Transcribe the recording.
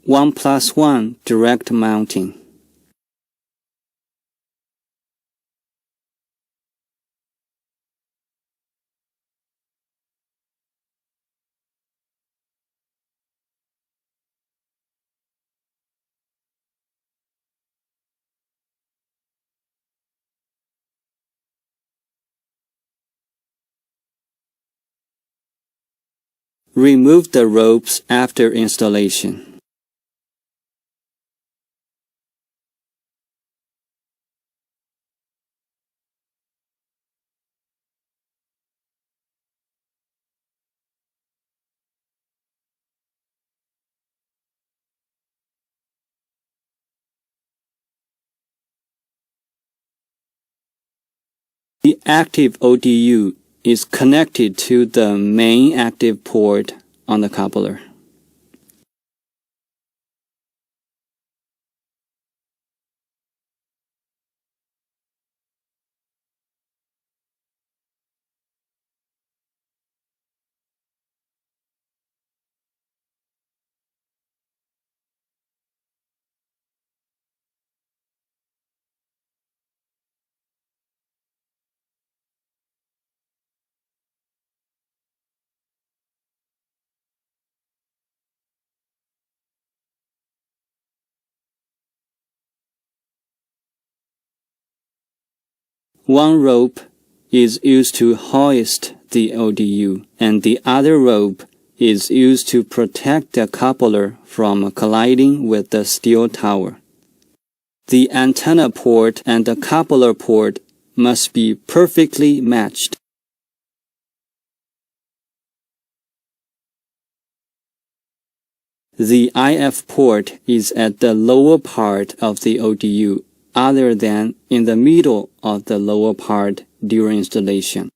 1+1 direct mounting. Remove the ropes after installation. The active ODU is connected to the main active port on the coupler. One rope is used to hoist the ODU, and the other rope is used to protect the coupler from colliding with the steel tower. The antenna port and the coupler port must be perfectly matched. The IF port is at the lower part of the ODU, other than in the middle of the lower part during installation.